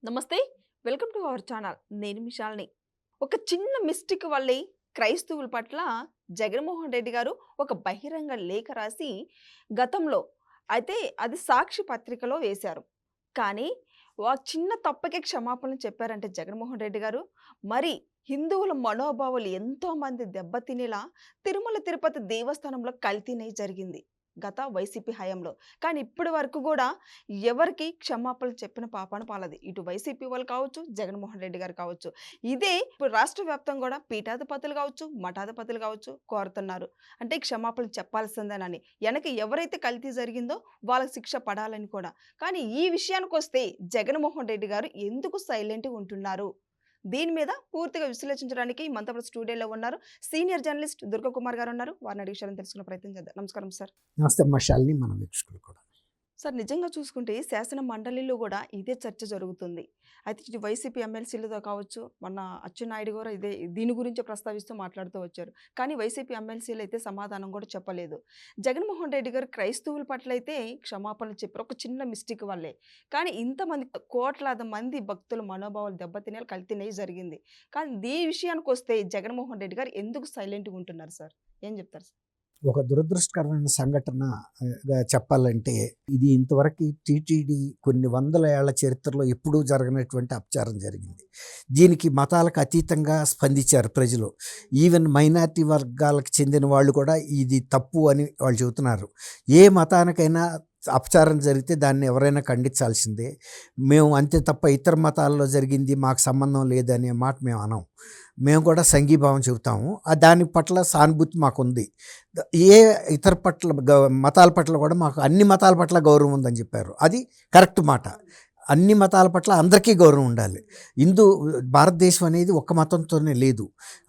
నమస్తే. Welcome to our channel. నేను మీ శాలిని. ఒక చిన్న మిస్టేక్ వల్లే క్రైస్తవుల పట్ల జగన్మోహన్ రెడ్డి గారు ఒక బహిరంగ లేఖ రాసి గతంలో అయితే అది సాక్షి పత్రికలో వేశారు. కానీ చిన్న తప్పుకే క్షమాపణలు చెప్పారంటే జగన్మోహన్ రెడ్డి గారు మరి హిందువుల మనోభావాలు ఎంతోమంది దెబ్బతినేలా తిరుమల తిరుపతి దేవస్థానంలో కల్తీనే జరిగింది గత వైసీపీ హయాంలో. కానీ ఇప్పటి వరకు కూడా ఎవరికి క్షమాపణలు చెప్పిన పాపాన పాలది. ఇటు వైసీపీ వాళ్ళు కావచ్చు, జగన్మోహన్ రెడ్డి గారు కావచ్చు. ఇదే ఇప్పుడు రాష్ట్ర వ్యాప్తంగా కూడా పీఠాధిపతులు కావచ్చు, మఠాధిపతులు కావచ్చు కోరుతున్నారు. అంటే క్షమాపణలు చెప్పాల్సిందేనని. వెనక ఎవరైతే కల్తీ జరిగిందో వాళ్ళకి శిక్ష పడాలని కూడా. కానీ ఈ విషయానికొస్తే జగన్మోహన్ రెడ్డి గారు ఎందుకు సైలెంట్‌గా ఉంటున్నారు? దీని మీద పూర్తిగా విశ్లేషించడానికి మనతో పాటు స్టూడియోలో ఉన్నారు. సీనియర్ జర్నలిస్ట్ దుర్గకుమార్ గారు ఉన్నారు. వారిని అడిగి విషయాలను తెలుసుకునే ప్రయత్నం చేద్దాం. నమస్కారం సార్. నమస్తే అమ్మ శాలిని, మన వీక్షకులు కూడా. సార్, నిజంగా చూసుకుంటే శాసన మండలిలో కూడా ఇదే చర్చ జరుగుతుంది. అయితే ఇటు వైసీపీ ఎమ్మెల్సీలతో కావచ్చు, మొన్న అచ్చెన్నాయుడు కూడా దీని గురించే ప్రస్తావిస్తూ మాట్లాడుతూ వచ్చారు. కానీ వైసీపీ ఎమ్మెల్సీలు అయితే సమాధానం కూడా చెప్పలేదు. జగన్మోహన్ రెడ్డి గారు క్రైస్తవుల పట్ల అయితే క్షమాపణలు చెప్పారు, ఒక చిన్న మిస్టేక్ వల్లే. కానీ ఇంతమంది కోట్లాది మంది భక్తుల మనోభావాలు దెబ్బతినేలా కల్తీనయ్యి జరిగింది. కానీ ఈ విషయానికి వస్తే జగన్మోహన్ రెడ్డి గారు ఎందుకు సైలెంట్‌గా ఉంటున్నారు సార్? ఏం చెప్తారు సార్? ఒక దురదృష్టకరమైన సంఘటనగా చెప్పాలంటే, ఇది ఇంతవరకు టీటీడీ కొన్ని వందల ఏళ్ల చరిత్రలో ఎప్పుడూ జరగనటువంటి అపచారం జరిగింది. దీనికి మతాలకు అతీతంగా స్పందించారు ప్రజలు. ఈవెన్ మైనారిటీ వర్గాలకు చెందిన వాళ్ళు కూడా ఇది తప్పు అని వాళ్ళు చెబుతున్నారు. ఏ మతానికైనా అపచారం జరిగితే దాన్ని ఎవరైనా ఖండించాల్సిందే. మేము అంతే తప్ప ఇతర మతాల్లో జరిగింది మాకు సంబంధం లేదనే మాట మేము అనం. మేము కూడా సంఘీభావం చెబుతాము. దాని పట్ల సానుభూతి మాకుంది. ఏ ఇతర పట్ల మతాల పట్ల కూడా మాకు అన్ని మతాల పట్ల గౌరవం ఉందని చెప్పారు. అది కరెక్ట్ మాట. అన్ని మతాల పట్ల అందరికీ గౌరవం ఉండాలి. భారతదేశం అనేది ఒక్క మతంతోనే లేదు.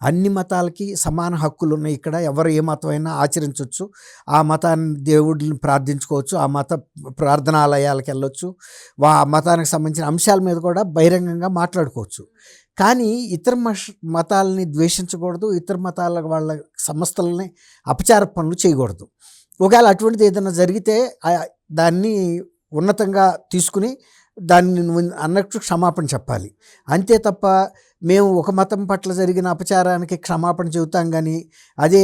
అన్ని మతాలకి సమాన హక్కులు ఉన్నాయి. ఇక్కడ ఎవరు ఏ మతమైనా ఆచరించవచ్చు. ఆ మతాన్ని దేవుడిని ప్రార్థించుకోవచ్చు. ఆ మత ప్రార్థనాలయాలకు వెళ్ళొచ్చు. ఆ మతానికి సంబంధించిన అంశాల మీద కూడా బహిరంగంగా మాట్లాడుకోవచ్చు. కానీ ఇతర మతాలని ద్వేషించకూడదు. ఇతర మతాల వాళ్ళ సంస్థలని అపచార పనులు చేయకూడదు. ఒకవేళ అటువంటిది ఏదైనా జరిగితే దాన్ని ఉన్నతంగా తీసుకుని దాన్ని అన్నట్టు క్షమాపణ చెప్పాలి. అంతే తప్ప మేము ఒక మతం పట్ల జరిగిన అపచారానికి క్షమాపణ చెబుతాం, కానీ అదే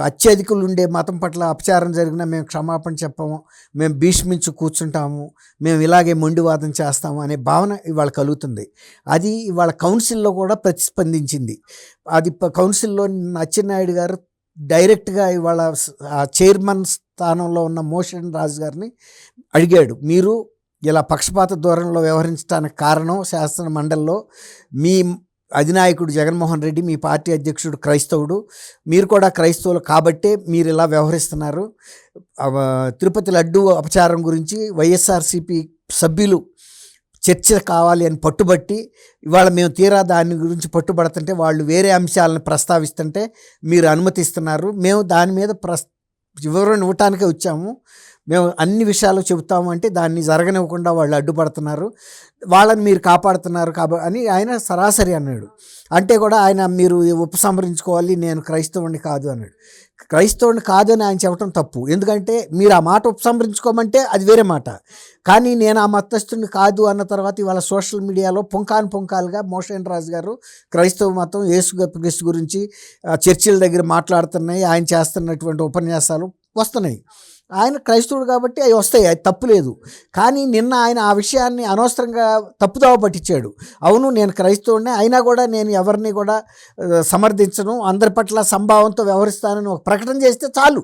అత్యధికులు ఉండే మతం పట్ల అపచారం జరిగినా మేము క్షమాపణ చెప్పము, మేము భీష్మించి కూర్చుంటాము, మేము ఇలాగే మొండివాదం చేస్తాము అనే భావన ఇవాళ కలుగుతుంది. అది ఇవాళ కౌన్సిల్లో కూడా ప్రతిస్పందించింది. అది కౌన్సిల్లో అచ్చెన్నాయుడు గారు డైరెక్ట్గా ఇవాళ చైర్మన్ స్థానంలో ఉన్న మోషన్ రాజు గారిని అడిగాడు, మీరు ఇలా పక్షపాత ధోరణిలో వ్యవహరించడానికి కారణం శాసన మండలిలో మీ అధినాయకుడు జగన్మోహన్ రెడ్డి, మీ పార్టీ అధ్యక్షుడు క్రైస్తవుడు, మీరు కూడా క్రైస్తవులు కాబట్టే మీరు ఇలా వ్యవహరిస్తున్నారు. తిరుపతి లడ్డూ అపచారం గురించి వైఎస్ఆర్సీపీ సభ్యులు చర్చ కావాలి అని పట్టుబట్టి ఇవాళ మేము తీరా దాని గురించి పట్టుబడుతుంటే వాళ్ళు వేరే అంశాలను ప్రస్తావిస్తుంటే మీరు అనుమతిస్తున్నారు. మేము దాని మీద వివరణ ఇవ్వటానికే వచ్చాము, మేము అన్ని విషయాలు చెబుతాము అంటే దాన్ని జరగనివ్వకుండా వాళ్ళు అడ్డుపడుతున్నారు, వాళ్ళని మీరు కాపాడుతున్నారు అని ఆయన సరాసరి అన్నాడు. అంటే కూడా ఆయన మీరు ఉపసంహరించుకోవాలి, నేను క్రైస్తవుడిని కాదు అన్నాడు. క్రైస్తవుడిని కాదు అని ఆయన చెప్పడం తప్పు. ఎందుకంటే మీరు ఆ మాట ఉపసంహరించుకోమంటే అది వేరే మాట. కానీ నేను ఆ మతస్థుడిని కాదు అన్న తర్వాత ఇవాళ సోషల్ మీడియాలో పుంకాలుగా మోషన్ రాజు గారు క్రైస్తవ మతం యేసుక్రీస్తు గురించి చర్చిల దగ్గర మాట్లాడుతున్నాయి, ఆయన చేస్తున్నటువంటి ఉపన్యాసాలు వస్తున్నాయి. ఆయన క్రైస్తవుడు కాబట్టి అవి వస్తాయి, అది తప్పులేదు. కానీ నిన్న ఆయన ఆ విషయాన్ని అనవసరంగా తప్పుదోవ పట్టించాడు. అవును, నేను క్రైస్తవుడినే, అయినా కూడా నేను ఎవరిని కూడా సమర్థించను, అందరి పట్ల సంభావంతో వ్యవహరిస్తానని ఒక ప్రకటన చేస్తే చాలు,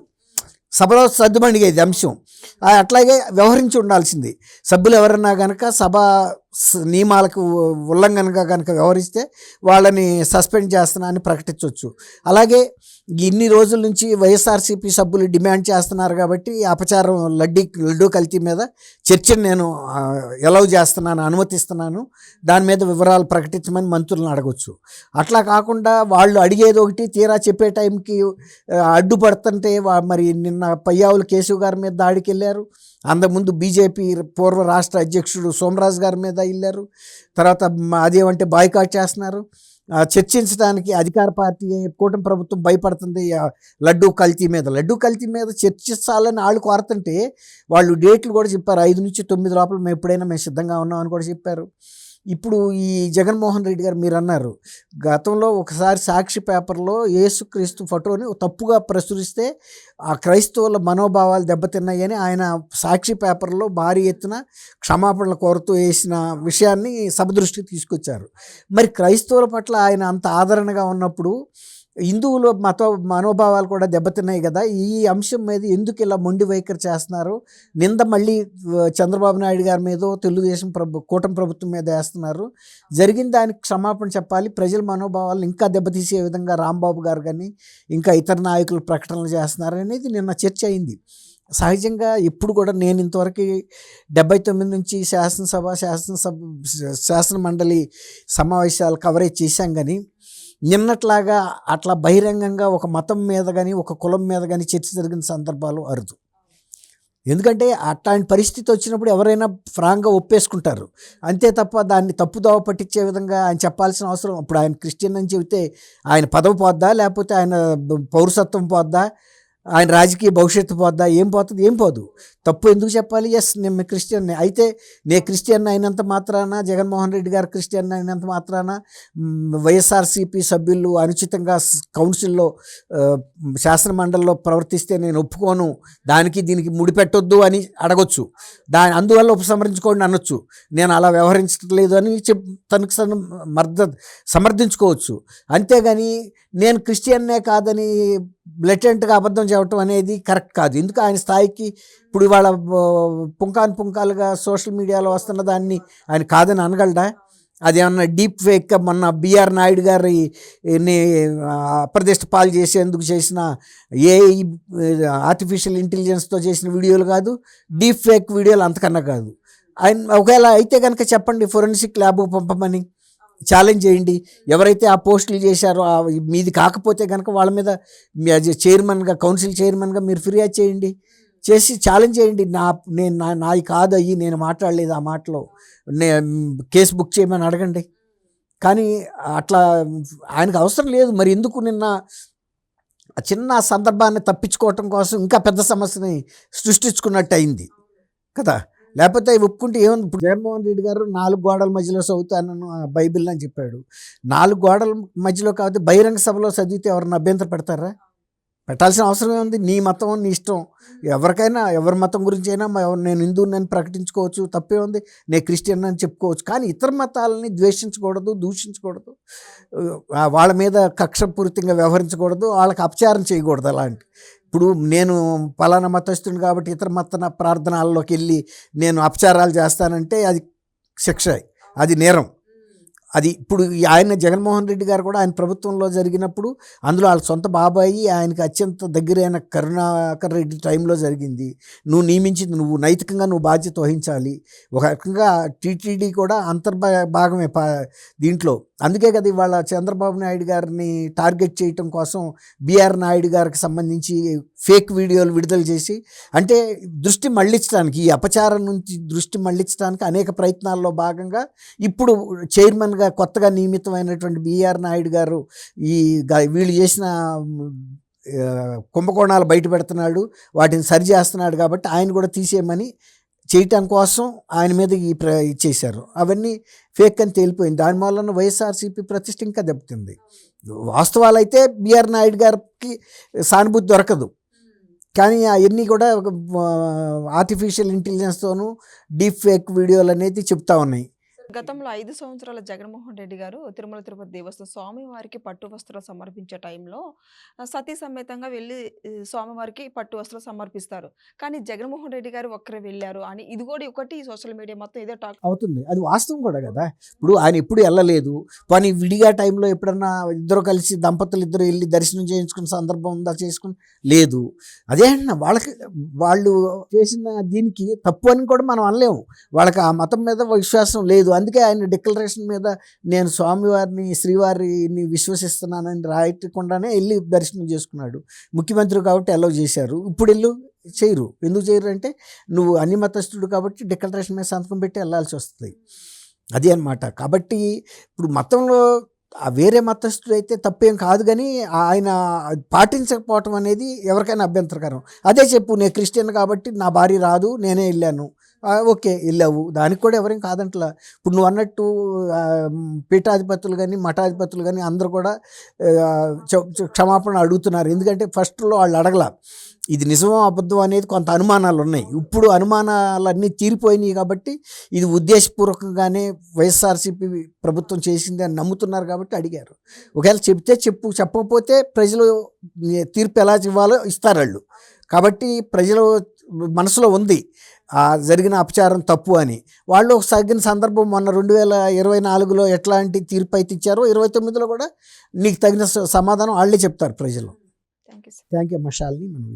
సభలో సర్దుమణిగేది అంశం. అట్లాగే వ్యవహరించి ఉండాల్సింది. సభ్యులు ఎవరన్నా కనుక సభ నియమాలకు ఉల్లంఘనగా కనుక వ్యవహరిస్తే వాళ్ళని సస్పెండ్ చేస్తున్నా అని ప్రకటించవచ్చు. అలాగే ఇన్ని రోజుల నుంచి వైఎస్ఆర్సీపీ సభ్యులు డిమాండ్ చేస్తున్నారు కాబట్టి అపచారం లడ్డూ కల్తీ మీద చర్చను నేను ఎలవ్ చేస్తున్నాను, అనుమతిస్తున్నాను, దాని మీద వివరాలు ప్రకటించమని మంత్రులను అడగవచ్చు. అట్లా కాకుండా వాళ్ళు అడిగేది ఒకటి, తీరా చెప్పే టైంకి అడ్డుపడుతుంటే మరి నిన్న పయ్యావులు కేశవ్ గారి మీద దాడికి వెళ్ళారు. అంతకుముందు బీజేపీ పూర్వ రాష్ట్ర అధ్యక్షుడు సోమరాజు గారి మీద వెళ్ళారు. తర్వాత అదేమంటే బాయ్కాట్ చేస్తున్నారు. చర్చించడానికి అధికార పార్టీ కూటమి ప్రభుత్వం భయపడుతుంది లడ్డూ కల్తీ మీద చర్చించాలని వాళ్ళు కోరుతుంటే వాళ్ళు డేట్లు కూడా చెప్పారు. 5 నుంచి 9 లోపల మేము ఎప్పుడైనా మేము సిద్ధంగా ఉన్నాం అని కూడా చెప్పారు. ఇప్పుడు ఈ జగన్మోహన్ రెడ్డి గారు మీరు అన్నారు గతంలో ఒకసారి సాక్షి పేపర్లో యేసుక్రీస్తు ఫోటోని తప్పుగా ప్రచురిస్తే ఆ క్రైస్తవుల మనోభావాలు దెబ్బతిన్నాయని ఆయన సాక్షి పేపర్లో భారీ ఎత్తున క్షమాపణలు కోరుతూ వేసిన విషయాన్ని సభ దృష్టికి తీసుకొచ్చారు. మరి క్రైస్తవుల పట్ల ఆయన అంత ఆదరణగా ఉన్నప్పుడు హిందువుల మనోభావాలు కూడా దెబ్బతిన్నాయి కదా, ఈ అంశం మీద ఎందుకు ఇలా మొండి వైఖరి చేస్తున్నారు? నింద మళ్ళీ చంద్రబాబు నాయుడు గారి మీదో తెలుగుదేశం కూటమి ప్రభుత్వం మీద వేస్తున్నారు. జరిగిన దానికి క్షమాపణ చెప్పాలి. ప్రజల మనోభావాలను ఇంకా దెబ్బతీసే విధంగా రాంబాబు గారు కానీ ఇంకా ఇతర నాయకులు ప్రకటనలు చేస్తున్నారు అనేది నిన్న చర్చ అయింది. సహజంగా ఎప్పుడు కూడా నేను ఇంతవరకు 79 నుంచి శాసన మండలి సమావేశాలు కవరేజ్ చేశాం. కానీ నిన్నట్లాగా అట్లా బహిరంగంగా ఒక మతం మీద కానీ ఒక కులం మీద కానీ చర్చ జరిగిన సందర్భాలు అరుదు. ఎందుకంటే అట్లాంటి పరిస్థితి వచ్చినప్పుడు ఎవరైనా ఫ్రాంక్గా ఒప్పేసుకుంటారు అంతే తప్ప దాన్ని తప్పుదోవ పట్టించే విధంగా ఆయన చెప్పాల్సిన అవసరం. ఇప్పుడు ఆయన క్రిస్టియన్ అని చెబితే ఆయన పదవి పోద్దా, లేకపోతే ఆయన పౌరసత్వం పోద్దా, ఆయన రాజకీయ భవిష్యత్తు పోద్దా? ఏం పోతుంది? ఏం పోదు. తప్పు ఎందుకు చెప్పాలి? ఎస్, నేను క్రిస్టియన్నే. అయితే నేను క్రిస్టియన్ అయినంత మాత్రాన, జగన్మోహన్ రెడ్డి గారు క్రిస్టియన్ అయినంత మాత్రాన వైఎస్ఆర్సీపీ సభ్యులు అనుచితంగా కౌన్సిల్లో శాసన మండలిలో ప్రవర్తిస్తే నేను ఒప్పుకోను, దానికి దీనికి ముడిపెట్టొద్దు అని అడగొచ్చు. అందువల్ల ఉపసంహరించుకోండి అనొచ్చు. నేను అలా వ్యవహరించట్లేదు అని తనకు సమర్థించుకోవచ్చు. అంతేగాని నేను క్రిస్టియన్నే కాదని బ్లెటెంట్గా అబద్ధం చెప్పడం అనేది కరెక్ట్ కాదు. ఎందుకు ఆయన స్థాయికి ఇప్పుడు ఇవాళ పుంకాలుగా సోషల్ మీడియాలో వస్తున్న దాన్ని ఆయన కాదని అనగలడా? అది ఏమన్నా డీప్ ఫేక్ మొన్న బిఆర్ నాయుడు గారి అప్రదిష్ట పాలు చేసేందుకు చేసిన ఏఐ ఆర్టిఫిషియల్ ఇంటెలిజెన్స్తో చేసిన వీడియోలు కాదు, డీప్ ఫేక్ వీడియోలు అంతకన్నా కాదు. ఆయన ఒకవేళ అయితే కనుక చెప్పండి, ఫోరెన్సిక్ ల్యాబ్కు పంపమని ఛాలెంజ్ చేయండి. ఎవరైతే ఆ పోస్టులు చేశారో మీది కాకపోతే కనుక వాళ్ళ మీద చైర్మన్గా, కౌన్సిల్ చైర్మన్గా మీరు ఫిర్యాదు చేయండి, చేసి ఛాలెంజ్ చేయండి. నాది కాదు అయ్యి, నేను మాట్లాడలేదు ఆ మాటలో, కేసు బుక్ చేయమని అడగండి. కానీ అట్లా ఆయనకు అవసరం లేదు. మరి ఎందుకు నిన్న చిన్న సందర్భాన్ని తప్పించుకోవటం కోసం ఇంకా పెద్ద సమస్యని సృష్టించుకున్నట్టు అయింది కదా? లేకపోతే అవి ఒప్పుకుంటే ఏముంది? ఇప్పుడు జగన్మోహన్ రెడ్డి గారు 4 గోడల మధ్యలో చదువుతానను బైబిల్ అని చెప్పాడు. 4 గోడల మధ్యలో కాబట్టి బహిరంగ సభలో చదివితే ఎవరన్నా అభ్యంతరం పెడతారా? పెట్టాల్సిన అవసరం ఏముంది? నీ మతం నీ ఇష్టం. ఎవరికైనా ఎవరి మతం గురించి అయినా నేను హిందువుని ప్రకటించుకోవచ్చు, తప్పే ఉంది. నేను క్రిస్టియన్ అని చెప్పుకోవచ్చు. కానీ ఇతర మతాలని ద్వేషించకూడదు, దూషించకూడదు, వాళ్ళ మీద కక్షపూరితంగా వ్యవహరించకూడదు, వాళ్ళకి అపచారం చేయకూడదు. అలాంటి ఇప్పుడు నేను పలానా మతస్థుని కాబట్టి ఇతర మత ప్రార్థనల్లోకి వెళ్ళి నేను అపచారాలు చేస్తానంటే అది శిక్ష, అది నేరం. అది ఇప్పుడు ఆయన జగన్మోహన్ రెడ్డి గారు కూడా ఆయన ప్రభుత్వంలో జరిగినప్పుడు అందులో వాళ్ళ సొంత బాబాయి ఆయనకి అత్యంత దగ్గరైన కరుణాకర్ రెడ్డి టైంలో జరిగింది. నువ్వు నియమించింది, నువ్వు నైతికంగా నువ్వు బాధ్యత వహించాలి. ఒక రకంగా టీటీడీ కూడా అంతర్భాగమే దీంట్లో. అందుకే కదా ఇవాళ చంద్రబాబు నాయుడు గారిని టార్గెట్ చేయటం కోసం బిఆర్ నాయుడు గారికి సంబంధించి ఫేక్ వీడియోలు విడుదల చేసి, అంటే దృష్టి మళ్లించడానికి, ఈ అపచారం నుంచి దృష్టి మళ్లించడానికి అనేక ప్రయత్నాల్లో భాగంగా ఇప్పుడు చైర్మన్గా కొత్తగా నియమితమైనటువంటి బిఆర్ నాయుడు గారు వీళ్ళు చేసిన కుంభకోణాలు బయట పెడుతున్నాడు, వాటిని సరి చేస్తున్నాడు. కాబట్టి ఆయన కూడా తీసేయమని చేయటం కోసం ఆయన మీద ఇచ్చేశారు. అవన్నీ ఫేక్ అని తేలిపోయింది. దాని వలన వైఎస్ఆర్సీపీ ప్రతిష్ట ఇంకా దెబ్బతింది. వాస్తవాలైతే బిఆర్ నాయుడు గారికి సానుభూతి దొరకదు. కానీ అవన్నీ కూడా ఆర్టిఫిషియల్ ఇంటెలిజెన్స్తోనూ డీప్ ఫేక్ వీడియోలు అనేది చెప్తా ఉన్నాయి. గతంలో 5 సంవత్సరాల జగన్మోహన్ రెడ్డి గారు తిరుమల తిరుపతి దేవస్థానం స్వామివారికి పట్టు వస్త్రాలు సమర్పించే టైంలో సతీ సమేతంగా వెళ్ళి స్వామివారికి పట్టు వస్త్రాలు సమర్పిస్తారు. కానీ జగన్మోహన్ రెడ్డి గారు ఒక్కరే వెళ్ళారు అని ఇది కూడా ఒకటి సోషల్ మీడియా మొత్తం ఇదే టాక్ అవుతుంది. అది వాస్తవం కూడా కదా. ఇప్పుడు ఆయన ఎప్పుడు వెళ్ళలేదు, కానీ విడిగా టైంలో ఎప్పుడన్నా ఇద్దరు కలిసి దంపతులు ఇద్దరు వెళ్ళి దర్శనం చేయించుకున్న సందర్భం ఉందా? చేసుకుని లేదు. అదే అన్న వాళ్ళు చేసిన దీనికి తప్పు అని కూడా మనం అనలేము. వాళ్ళకి ఆ మతం మీద విశ్వాసం లేదు. అందుకే ఆయన డిక్లరేషన్ మీద నేను స్వామివారిని శ్రీవారిని విశ్వసిస్తున్నానని రాయకుండానే వెళ్ళి దర్శనం చేసుకున్నాడు. ముఖ్యమంత్రి కాబట్టి అలౌ చేశారు. ఇప్పుడు చేయరు. ఎందుకు చేయరు అంటే నువ్వు అన్ని మతస్థుడు కాబట్టి డిక్లరేషన్ మీద సంతకం పెట్టి వెళ్ళాల్సి వస్తుంది. అది అన్నమాట. కాబట్టి ఇప్పుడు మతంలో వేరే మతస్థుడు అయితే తప్పేం కాదు, కానీ ఆయన పాటించకపోవటం అనేది ఎవరికైనా అభ్యంతరకరం. అదే చెప్పు, నేను క్రిస్టియన్ కాబట్టి నా భార్య రాదు, నేనే వెళ్ళాను, ఓకే వెళ్ళావు, దానికి కూడా ఎవరేం కాదంటలా. ఇప్పుడు నువ్వు అన్నట్టు పీఠాధిపతులు కానీ మఠాధిపతులు కానీ అందరూ కూడా క్షమాపణ అడుగుతున్నారు. ఎందుకంటే ఫస్ట్లో వాళ్ళు అడగల, ఇది నిజమో అబద్ధం అనేది కొంత అనుమానాలు ఉన్నాయి. ఇప్పుడు అనుమానాలన్నీ తీరిపోయినాయి కాబట్టి ఇది ఉద్దేశపూర్వకంగానే వైఎస్ఆర్సీపీ ప్రభుత్వం చేసింది అని నమ్ముతున్నారు కాబట్టి అడిగారు. ఒకవేళ చెప్తే చెప్పు, చెప్పకపోతే ప్రజలు తీర్పు ఎలా ఇవ్వాలో ఇస్తారు వాళ్ళు. కాబట్టి ప్రజలు మనసులో ఉంది జరిగిన అపచారం తప్పు అని. వాళ్ళు తగిన సందర్భం మొన్న 2024లో ఎట్లాంటి తీర్పు అయితే ఇచ్చారో 29లో కూడా నీకు తగిన సమాధానం వాళ్ళే చెప్తారు ప్రజలు. Thank you sir. Thank you మషాల్ని మనం